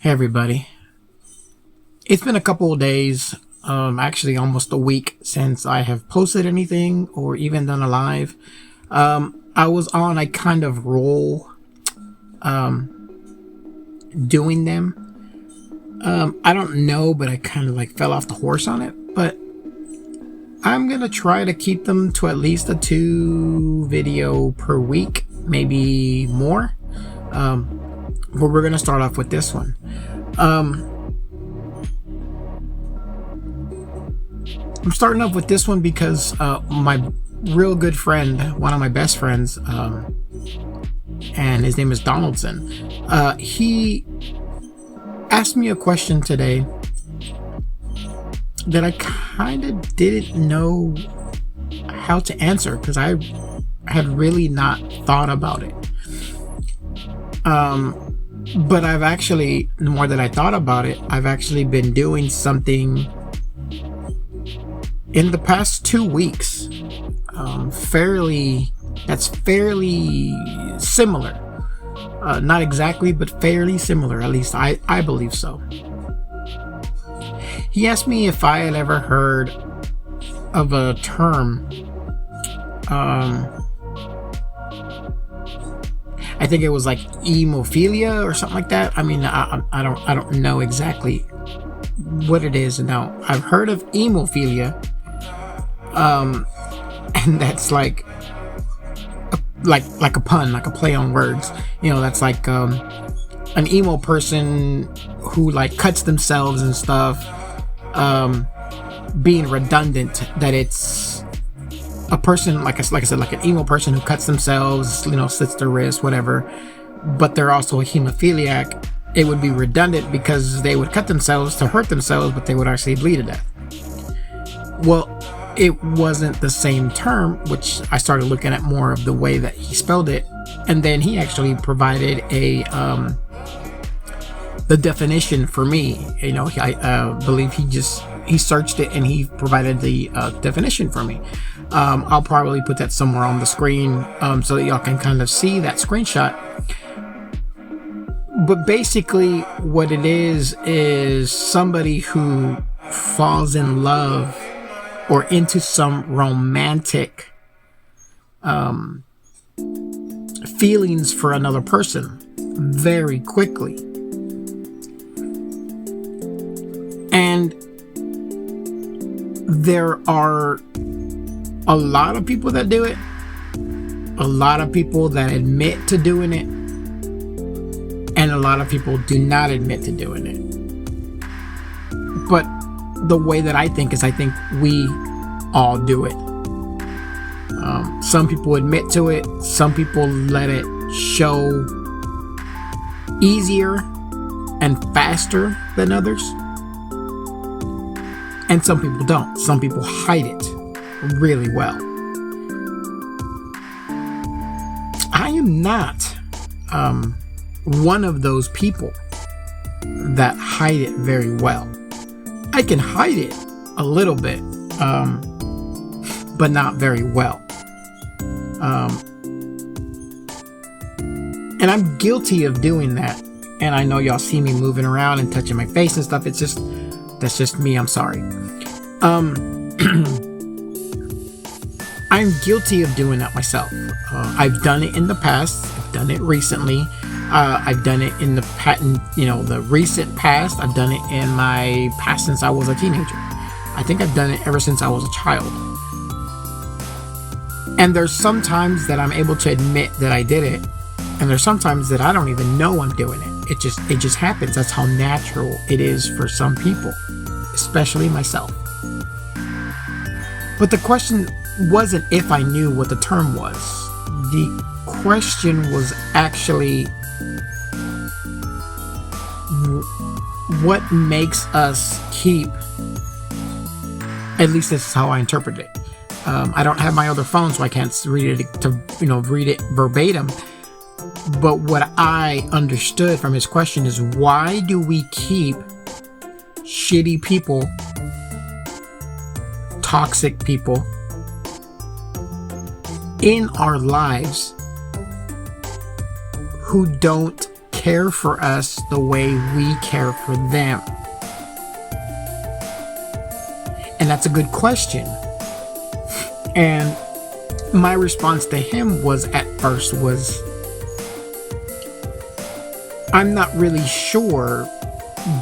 Hey everybody. It's been a couple of days, actually almost a week since I have posted anything or even done a live. I was on a kind of roll doing them. I don't know, but I kind of fell off the horse on it. But I'm going to try to keep them to at least a 2 video per week, maybe more. But we're going to start off with this one. I'm starting off with this one because my real good friend, one of my best friends, and his name is Donaldson, he asked me a question today that I kind of didn't know how to answer because I had really not thought about it. But I've actually, the more that I thought about it, I've actually been doing something in the past 2 weeks, fairly similar. Not exactly, but fairly similar. At least I believe so. He asked me if I had ever heard of a term. I think it was like hemophilia or something like that. I mean, I don't know exactly what it is. Now, I've heard of hemophilia, and that's like a pun, like a play on words. You know, that's like an emo person who cuts themselves and stuff, being redundant. That it's a person like I said, like an emo person who cuts themselves, slits their wrist, whatever, but they're also a hemophiliac. It would be redundant because they would cut themselves to hurt themselves, but they would actually bleed to death. Well, it wasn't the same term, which I started looking at more of the way that he spelled it, and then he actually provided the definition for me. I believe he searched it and he provided the definition for me. I'll probably put that somewhere on the screen so that y'all can kind of see that screenshot. But basically what it is somebody who falls in love or into some romantic feelings for another person very quickly. And there are a lot of people that do it, a lot of people that admit to doing it, and a lot of people do not admit to doing it. But the way that I think we all do it. Some people admit to it, some people let it show easier and faster than others, and some people don't. Some people hide it really well. I am not one of those people that hide it very well. I can hide it a little bit, but not very well. And I'm guilty of doing that. And I know y'all see me moving around and touching my face and stuff. That's just me. I'm sorry. I'm guilty of doing that myself. I've done it in the past. I've done it recently. I've done it in the recent past. I've done it in my past since I was a teenager. I think I've done it ever since I was a child. And there's sometimes that I'm able to admit that I did it, and there's sometimes that I don't even know I'm doing it. It just happens. That's how natural it is for some people, especially myself. But the question wasn't if I knew what the term was. The question was actually what makes us keep, at least this is how I interpret it. I don't have my other phone, so I can't read it verbatim. But what I understood from his question is, why do we keep shitty people, toxic people in our lives who don't care for us the way we care for them? And that's a good question. And my response to him was, at first, was, I'm not really sure,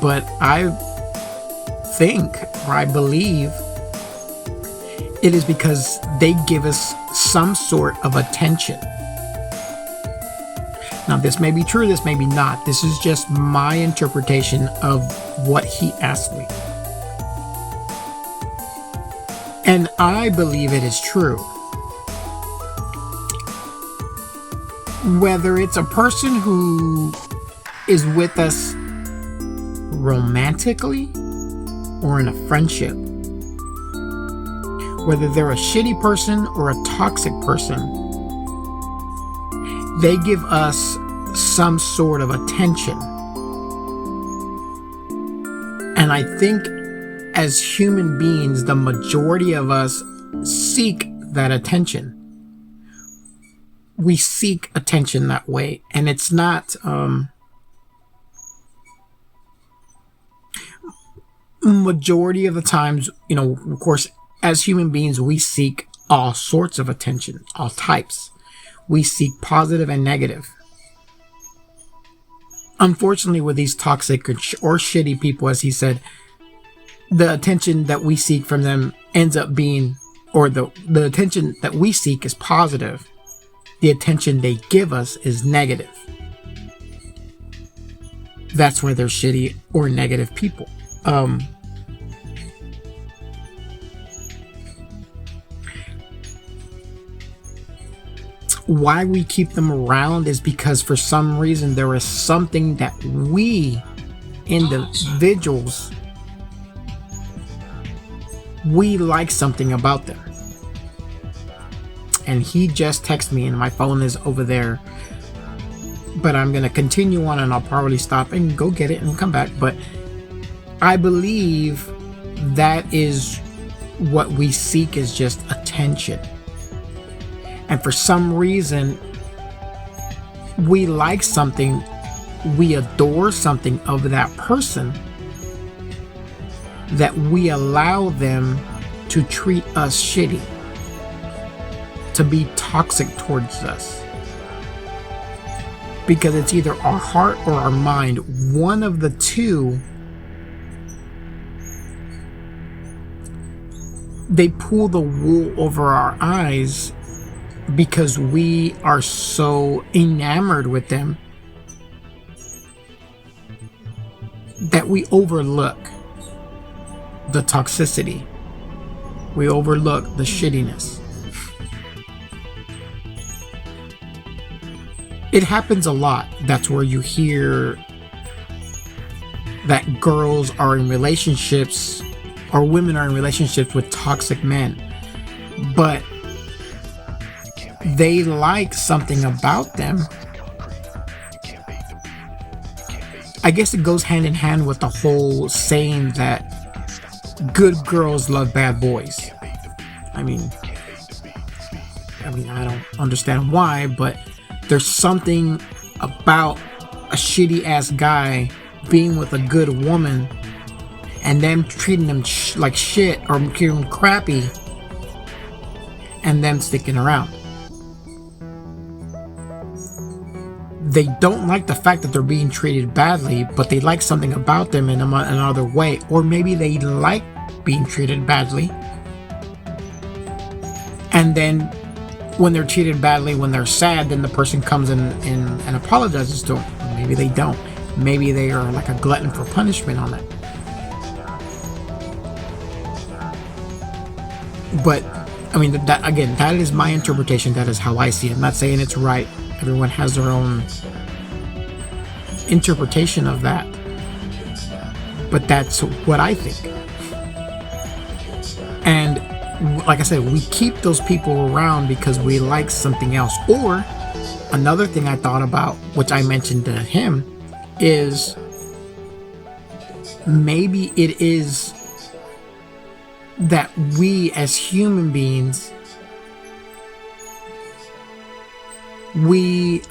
but I think, or I believe, it is because they give us some sort of attention. Now, this may be true, this may be not. This is just my interpretation of what he asked me. And I believe it is true. Whether it's a person who is with us romantically or in a friendship, whether they're a shitty person or a toxic person, they give us some sort of attention. And I think as human beings, the majority of us seek that attention. We seek attention that way. And it's not, majority of the times, of course, as human beings, we seek all sorts of attention, all types. We seek positive and negative. Unfortunately, with these toxic or shitty people, as he said, the attention that we seek from them ends up being, or the attention that we seek is positive. The attention they give us is negative. That's where they're shitty or negative people. Why we keep them around is because for some reason there is something that we individuals, we like something about them. And he just texted me and my phone is over there, but I'm going to continue on and I'll probably stop and go get it and come back. But I believe that is what we seek, is just attention. And for some reason, we like something, we adore something of that person, that we allow them to treat us shitty, to be toxic towards us. Because it's either our heart or our mind, one of the two. They pull the wool over our eyes because we are so enamored with them that we overlook the toxicity. We overlook the shittiness. It happens a lot. That's where you hear that girls are in relationships, or women are in relationships with toxic men. But they like something about them. I guess it goes hand in hand with the whole saying that good girls love bad boys. I mean, I don't understand why, but there's something about a shitty ass guy being with a good woman and them treating them like shit, or treating them crappy, and them sticking around. They don't like the fact that they're being treated badly, but they like something about them in another way. Or maybe they like being treated badly, and then when they're treated badly, when they're sad, then the person comes in and apologizes to them. Or maybe they don't. Maybe they are like a glutton for punishment on it. But I mean, that is my interpretation. That is how I see it. I'm not saying it's right. Everyone has their own interpretation of that. But that's what I think. And like I said, we keep those people around because we like something else. Or another thing I thought about, which I mentioned to him, is maybe it is that we as human beings, we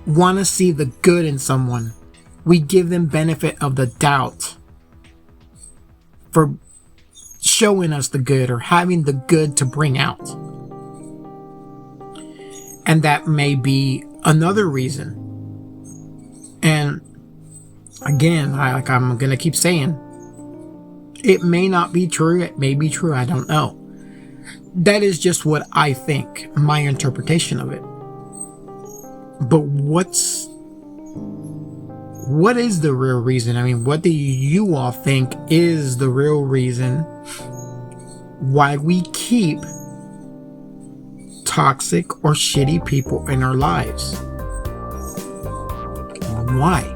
want to see the good in someone. We give them benefit of the doubt for showing us the good or having the good to bring out. And that may be another reason. And again, I'm going to keep saying, it may not be true. It may be true. I don't know. That is just what I think, my interpretation of it. But what is the real reason? I mean, what do you all think is the real reason why we keep toxic or shitty people in our lives? Why?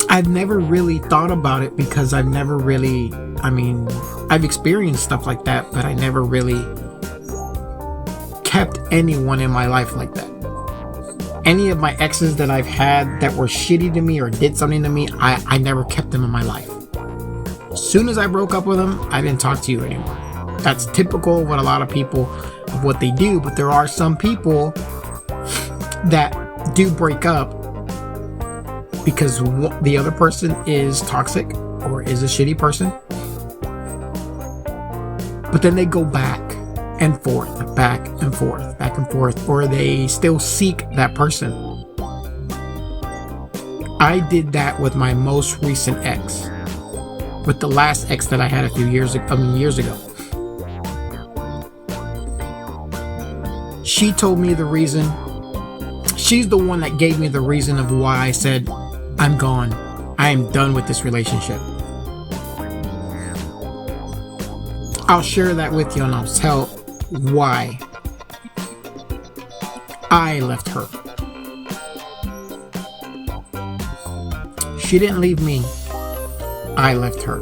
I've never really thought about it because I've never really, I've experienced stuff like that, but I never really kept anyone in my life like that. Any of my exes that I've had that were shitty to me or did something to me, I never kept them in my life. As soon as I broke up with them, I didn't talk to you anymore. That's typical of what a lot of people, of what they do, but there are some people that do break up because the other person is toxic or is a shitty person. But then they go back and forth, back and forth, back and forth, or they still seek that person. I did that with my most recent ex, with the last ex that I had a few years ago. She told me the reason. She's the one that gave me the reason of why I said, I'm gone. I am done with this relationship. I'll share that with you and I'll tell why I left her. She didn't leave me. I left her.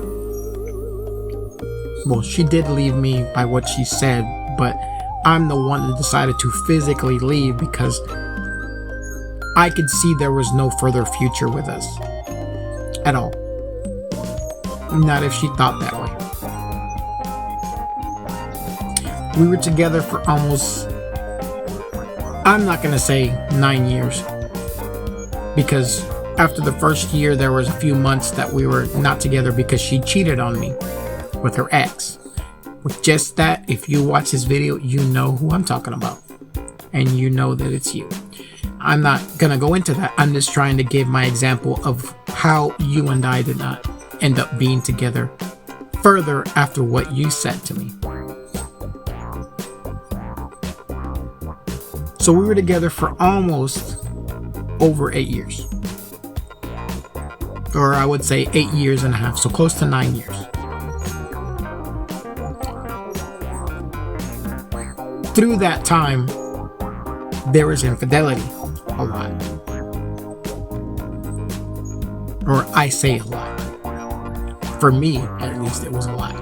Well, she did leave me by what she said, but I'm the one that decided to physically leave because I could see there was no further future with us at all. Not if she thought that way. We were together for almost, I'm not going to say 9 years, because after the first year, there was a few months that we were not together because she cheated on me with her ex. With just that, if you watch this video, you know who I'm talking about. And you know that it's you. I'm not going to go into that. I'm just trying to give my example of how you and I did not end up being together further after what you said to me. So we were together for almost over 8 years. Or I would say 8 years and a half. So close to 9 years. Through that time, there was infidelity. A lot. Or I say a lot. For me, at least, it was a lot.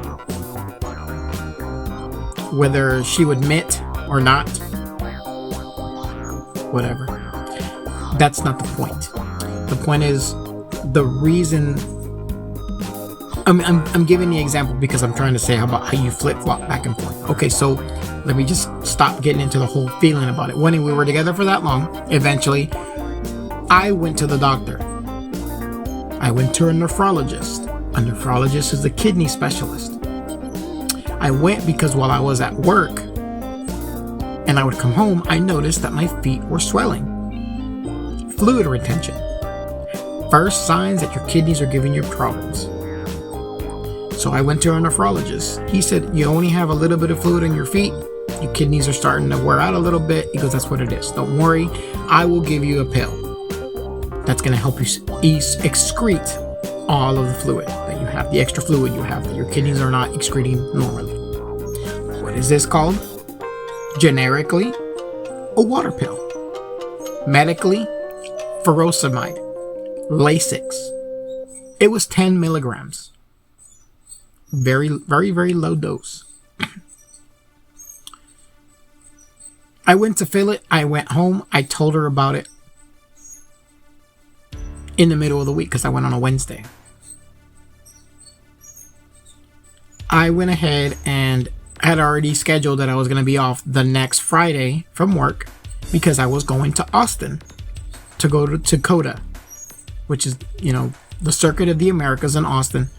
Whether she would admit or not, whatever. That's not the point. The point is the reason. I'm giving the example because I'm trying to say how you flip-flop back and forth. Okay, so let me just stop getting into the whole feeling about it. When we were together for that long, eventually, I went to the doctor. I went to a nephrologist. A nephrologist is a kidney specialist. I went because while I was at work and I would come home, I noticed that my feet were swelling. Fluid retention. First signs that your kidneys are giving you problems. So I went to a nephrologist. He said, you only have a little bit of fluid in your feet. Your kidneys are starting to wear out a little bit. He goes, that's what it is. Don't worry. I will give you a pill that's going to help you excrete all of the fluid that you have, the extra fluid you have that your kidneys are not excreting normally. What is this called? Generically, a water pill. Medically, furosemide. Lasix. It was 10 milligrams. Very, very, very low dose. I went to fill it. I went home. I told her about it in the middle of the week because I went on a Wednesday. I went ahead and I had already scheduled that I was going to be off the next Friday from work because I was going to Austin to go to COTA, which is, the Circuit of the Americas in Austin,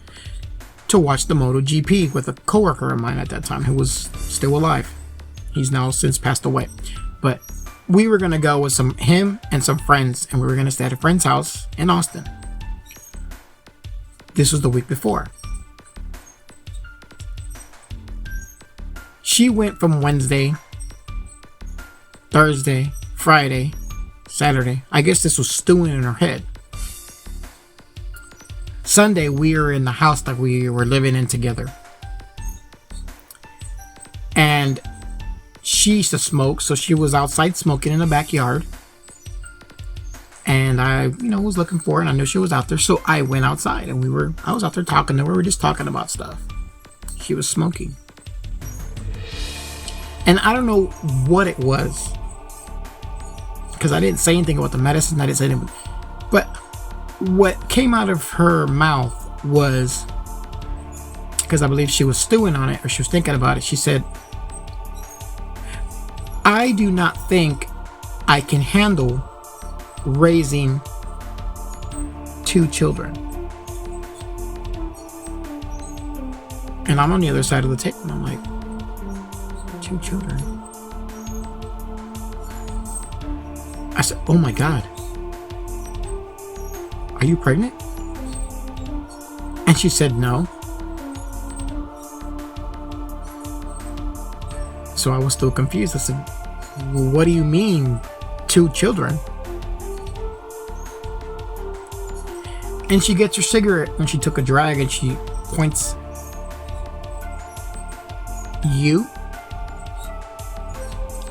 to watch the MotoGP with a coworker of mine at that time who was still alive. He's now since passed away. But we were going to go with him and some friends, and we were going to stay at a friend's house in Austin. This was the week before. She went from Wednesday, Thursday, Friday, Saturday. I guess this was stewing in her head. Sunday, we were in the house that we were living in together. And she used to smoke, so she was outside smoking in the backyard. And I, was looking for her, and I knew she was out there, so I went outside, and I was out there talking to her. We were just talking about stuff. She was smoking. And I don't know what it was, because I didn't say anything about the medicine. I didn't say anything. But what came out of her mouth was, because I believe she was stewing on it, or she was thinking about it, she said, "I do not think I can handle raising 2 children." And I'm on the other side of the table, and I'm like, 2 children? I said, "Oh my God. Are you pregnant?" And she said, "No." So I was still confused. I said, "Well, what do you mean 2 children?" And she gets her cigarette when she took a drag, and she points, "You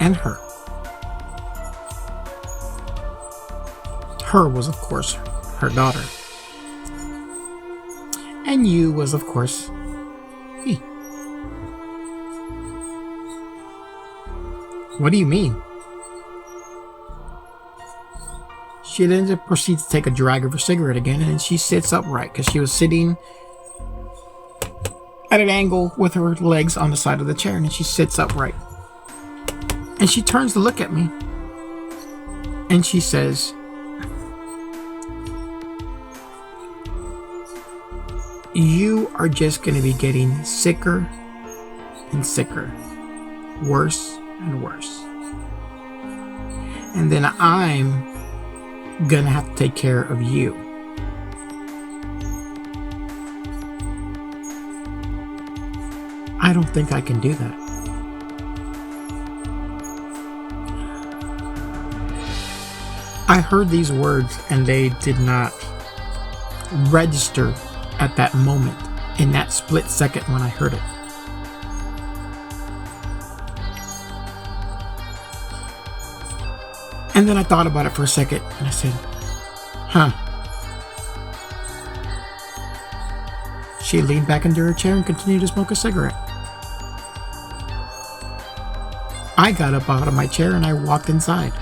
and her." Her was, of course, her daughter. And you was, of course, me. "What do you mean?" She then proceeds to take a drag of her cigarette again, and she sits upright because she was sitting at an angle with her legs on the side of the chair, and she sits upright. And she turns to look at me, and she says, "You are just going to be getting sicker and sicker, worse and worse. And then I'm going to have to take care of you." I don't think I can do that. I heard these words, and they did not register at that moment, in that split second when I heard it. And then I thought about it for a second, and I said, She leaned back into her chair and continued to smoke a cigarette. I got up out of my chair and I walked inside.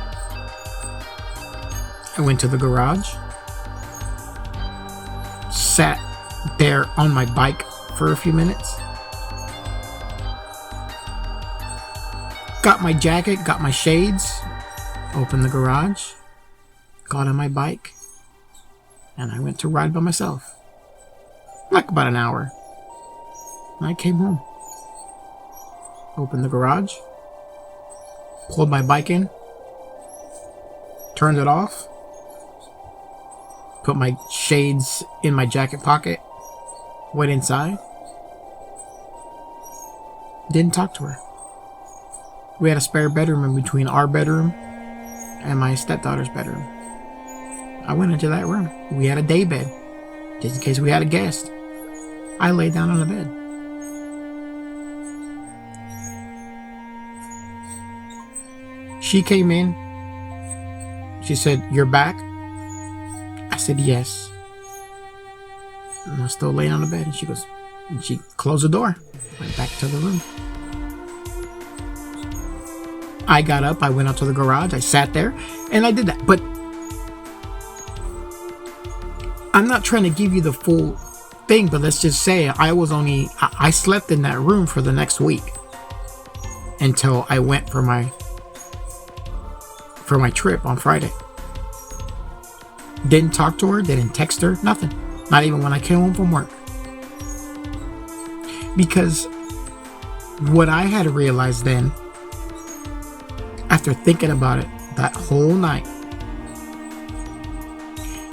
I went to the garage, sat there on my bike for a few minutes, got my jacket, got my shades, opened the garage, got on my bike, and I went to ride by myself. Like about an hour. And I came home. Opened the garage, pulled my bike in, turned it off, put my shades in my jacket pocket, went inside, didn't talk to her. We had a spare bedroom in between our bedroom and my stepdaughter's bedroom. I went into that room. We had a day bed, just in case we had a guest. I laid down on the bed. She came in. She said, "You're back?" I said, "Yes." And I was still laying on the bed, and she goes, and she closed the door, went back to the room. I got up, I went out to the garage, I sat there, and I did that. But I'm not trying to give you the full thing, but let's just say I slept in that room for the next week. until I went for my trip on Friday. Didn't talk to her, didn't text her, nothing. Not even when I came home from work. Because what I had realized then, after thinking about it that whole night,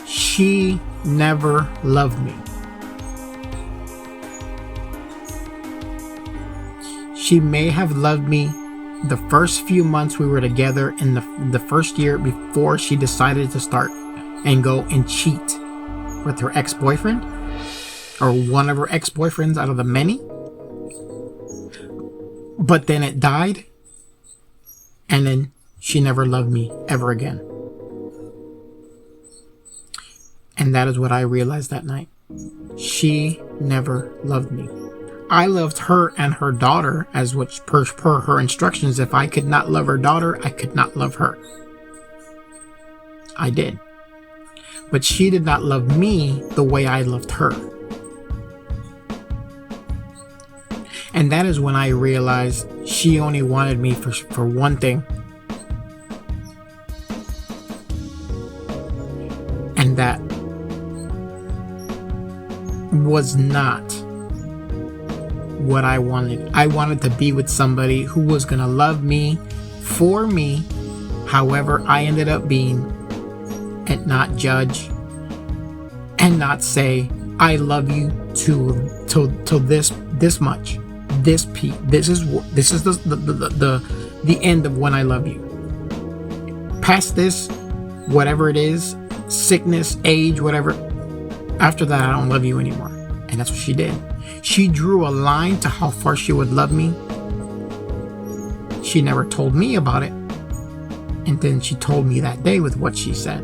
she never loved me. She may have loved me the first few months we were together in the first year before she decided to start and go and cheat with her ex-boyfriend, or one of her ex-boyfriends out of the many. But then it died, and then she never loved me ever again. And that is what I realized that night. She never loved me. I loved her and her daughter, as which per her instructions. If I could not love her daughter, I could not love her. I did. But she did not love me the way I loved her. And that is when I realized she only wanted me for one thing. And that was not what I wanted. I wanted to be with somebody who was going to love me for me, however I ended up being, and not judge and not say, I love you to this much. This is the end of when I love you. Past this, whatever it is, sickness, age, whatever, after that I don't love you anymore. And that's what she did. She drew a line to how far she would love me. She never told me about it. And then she told me that day with what she said.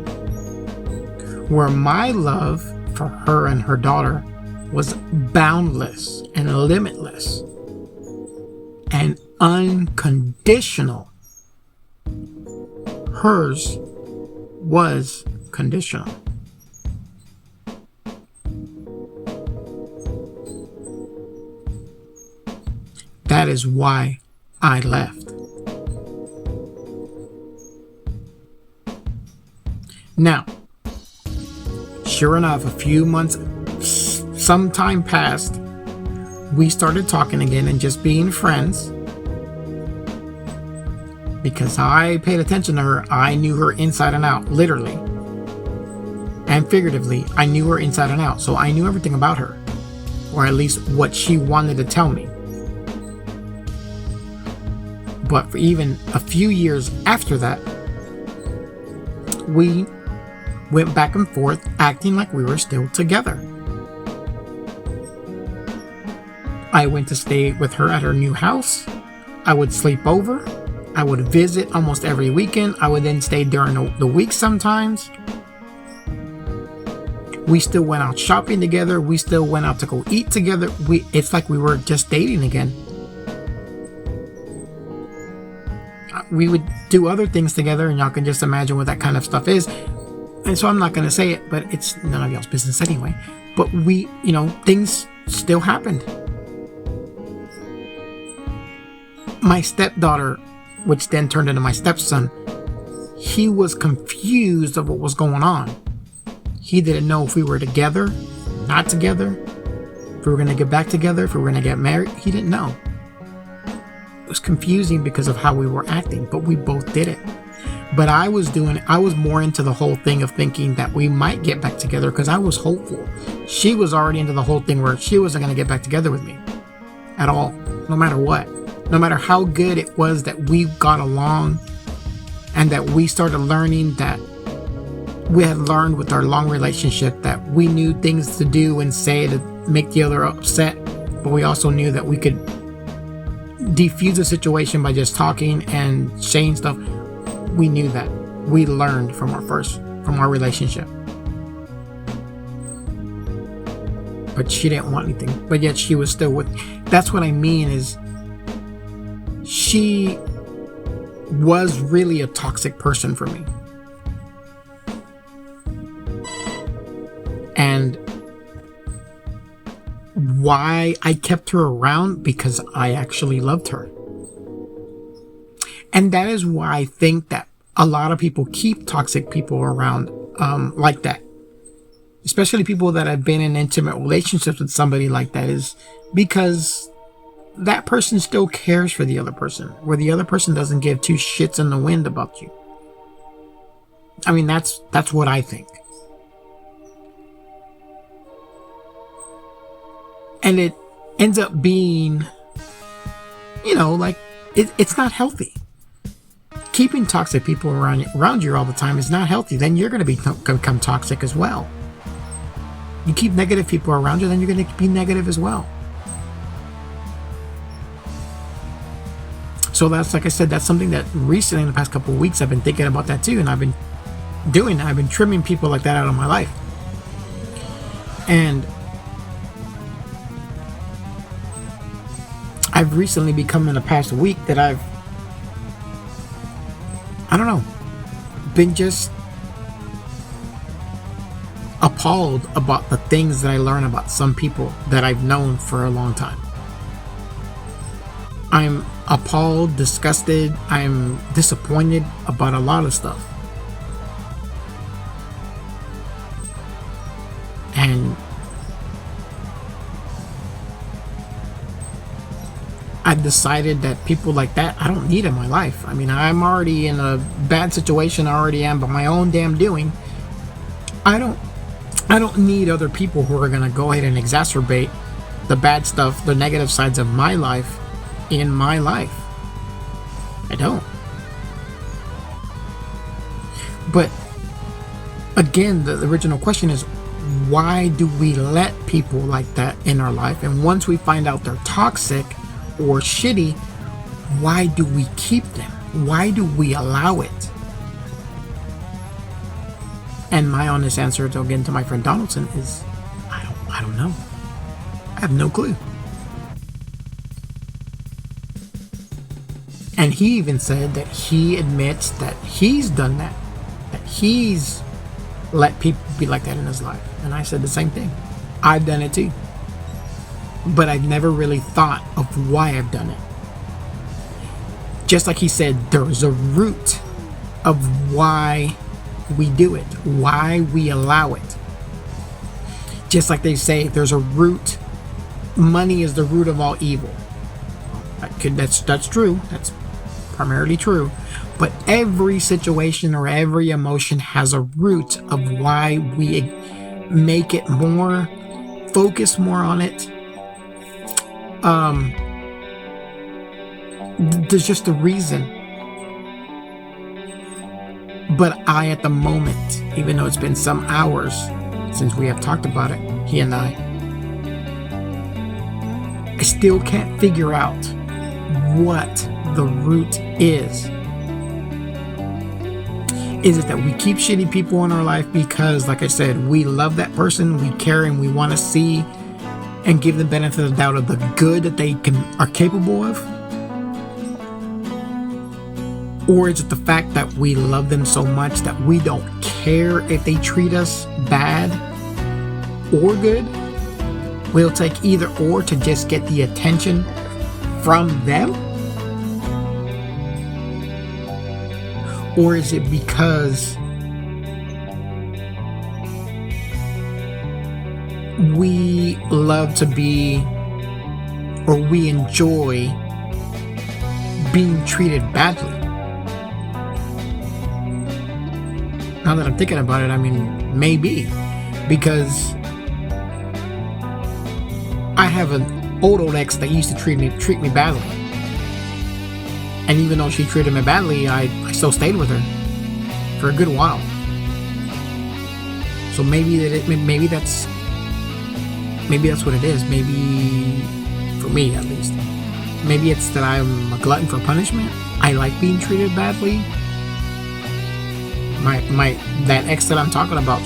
Where my love for her and her daughter was boundless and limitless and unconditional. Hers was conditional. That is why I left. Now, sure enough, a few months, some time passed, we started talking again and just being friends. Because I paid attention to her, I knew her inside and out, literally. And figuratively, I knew her inside and out, so I knew everything about her. Or at least what she wanted to tell me. But for even a few years after that, we went back and forth acting like we were still together. I went to stay with her at her new house. I would sleep over. I would visit almost every weekend. I would then stay during the week sometimes. We still went out shopping together. We still went out to go eat together. It's like we were just dating again. We would do other things together, and y'all can just imagine what that kind of stuff is. And so I'm not going to say it, but it's none of y'all's business anyway. But we, things still happened. My stepdaughter, which then turned into my stepson, he was confused of what was going on. He didn't know if we were together, not together, if we were going to get back together, if we were going to get married. He didn't know. It was confusing because of how we were acting, but we both did it. But I was more into the whole thing of thinking that we might get back together because I was hopeful. She was already into the whole thing where she wasn't going to get back together with me at all, no matter what. No matter how good it was that we got along and that we started learning, that we had learned with our long relationship, that we knew things to do and say to make the other upset, but we also knew that we could defuse the situation by just talking and saying stuff. We knew that. We learned from our relationship. But she didn't want anything. But yet she was still with. That's what I mean is she was really a toxic person for me. And why I kept her around? Because I actually loved her. And that is why I think that a lot of people keep toxic people around like that. Especially people that have been in intimate relationships with somebody like that, is because that person still cares for the other person, where the other person doesn't give two shits in the wind about you. I mean, that's what I think. And it ends up being, like, it's not healthy. Keeping toxic people around you all the time is not healthy. Then you're going to become toxic as well. You keep negative people around you, then you're going to be negative as well. So that's, like I said, that's something that recently in the past couple of weeks I've been thinking about that too, and I've been trimming people like that out of my life. And I've recently become, in the past week, that I don't know, been just appalled about the things that I learn about some people that I've known for a long time. I'm appalled, disgusted, I'm disappointed about a lot of stuff. And I've decided that people like that, I don't need in my life. I mean, I'm already in a bad situation, I already am, by my own damn doing. I don't need other people who are going to go ahead and exacerbate the bad stuff, the negative sides of my life in my life. I don't. But again, the original question is, why do we let people like that in our life? And once we find out they're toxic or shitty, why do we keep them? Why do we allow it? And my honest answer, again, to my friend Donaldson, is I don't know. I have no clue. And he even said that he admits that he's done that he's let people be like that in his life. And I said the same thing. I've done it too. But I've never really thought of why I've done it. Just like he said, there's a root of why we do it, why we allow it. Just like they say, there's a root. Money is the root of all evil. That's true. That's primarily true. But every situation or every emotion has a root of why we make it more, focus more on it. There's just a reason. But I, at the moment, even though it's been some hours since we have talked about it, he and I still can't figure out what the root is. Is it that we keep shitty people in our life because, like I said, we love that person, we care, and we want to see and give the benefit of the doubt of the good that they are capable of? Or is it the fact that we love them so much that we don't care if they treat us bad or good? We'll take either or to just get the attention from them? Or is it because we love to be, or we enjoy being treated badly? Now that I'm thinking about it, I mean, maybe. Because I have an old ex that used to treat me badly. And even though she treated me badly, I still stayed with her for a good while. So maybe that's what it is. Maybe, for me at least, maybe it's that I'm a glutton for punishment. I like being treated badly. That ex that I'm talking about,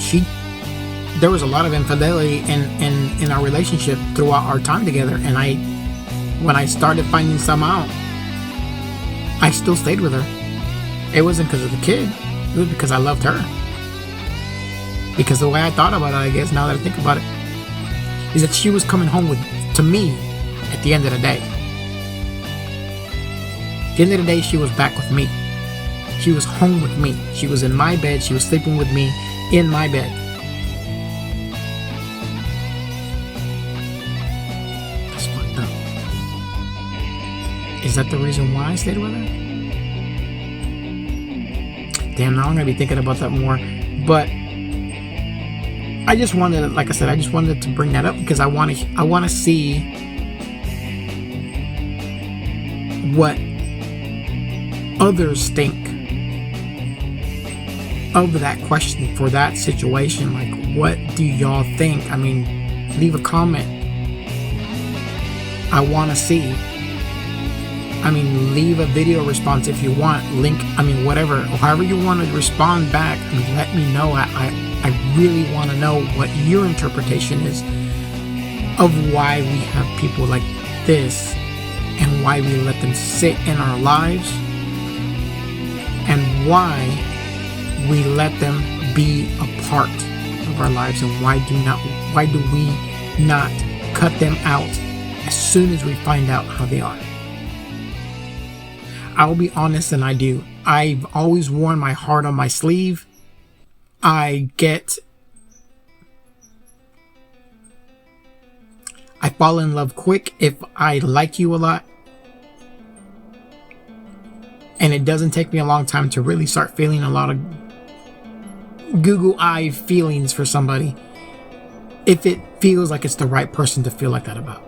there was a lot of infidelity in our relationship throughout our time together, and when I started finding some out, I still stayed with her. It wasn't because of the kid, it was because I loved her. Because the way I thought about it, I guess, now that I think about it, is that she was coming home to me at the end of the day. the end of the day, she was back with me. She was home with me. She was in my bed. She was sleeping with me in my bed. That's fucked up. Is that the reason why I stayed with her? Damn, now I'm gonna be thinking about that more. But I just wanted, like I said, I just wanted to bring that up because I want to see what others think of that question for that situation. Like, what do y'all think? I mean, leave a comment. I want to see. I mean, leave a video response if you want. Link, I mean, whatever, or however you want to respond back. I mean, let me know. I really want to know what your interpretation is of why we have people like this and why we let them sit in our lives and why we let them be a part of our lives, and why do we not cut them out as soon as we find out how they are. I'll be honest, and I do. I've always worn my heart on my sleeve. I fall in love quick if I like you a lot. And it doesn't take me a long time to really start feeling a lot of Google eye feelings for somebody if it feels like it's the right person to feel like that about.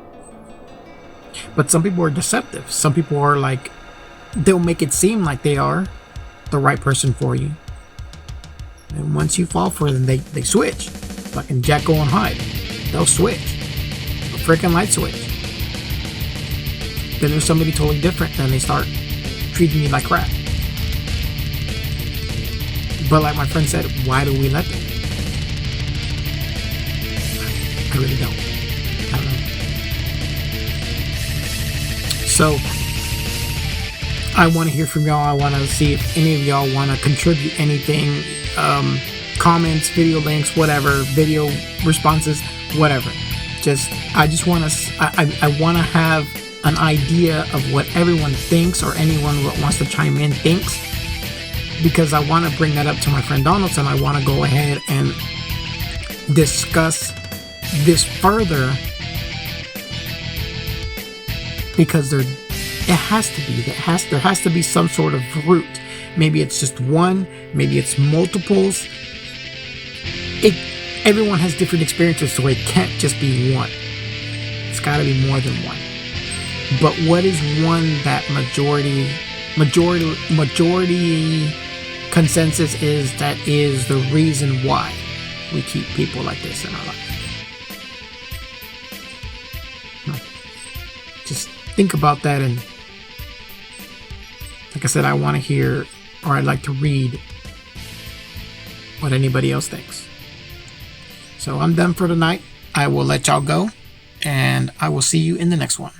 But some people are deceptive. Some people are like, they'll make it seem like they are the right person for you. And once you fall for them, they switch. Fucking Jekyll and Hyde. They'll switch. A freaking light switch. Then there's somebody totally different, and they start treating me like crap. But like my friend said, why do we let them? I really don't. I don't know. So I want to hear from y'all. I want to see if any of y'all want to contribute anything. Comments, video links, whatever, video responses, whatever. I want to have an idea of what everyone thinks, or anyone that wants to chime in thinks, because I want to bring that up to my friend Donaldson. I want to go ahead and discuss this further, because there has to be some sort of root. Maybe it's just one, maybe it's multiples. Everyone has different experiences, so it can't just be one. It's got to be more than one. But what is one that majority consensus is that is the reason why we keep people like this in our life? Just think about that, and like I said, I want to hear, or I'd like to read what anybody else thinks. So I'm done for tonight. I will let y'all go, and I will see you in the next one.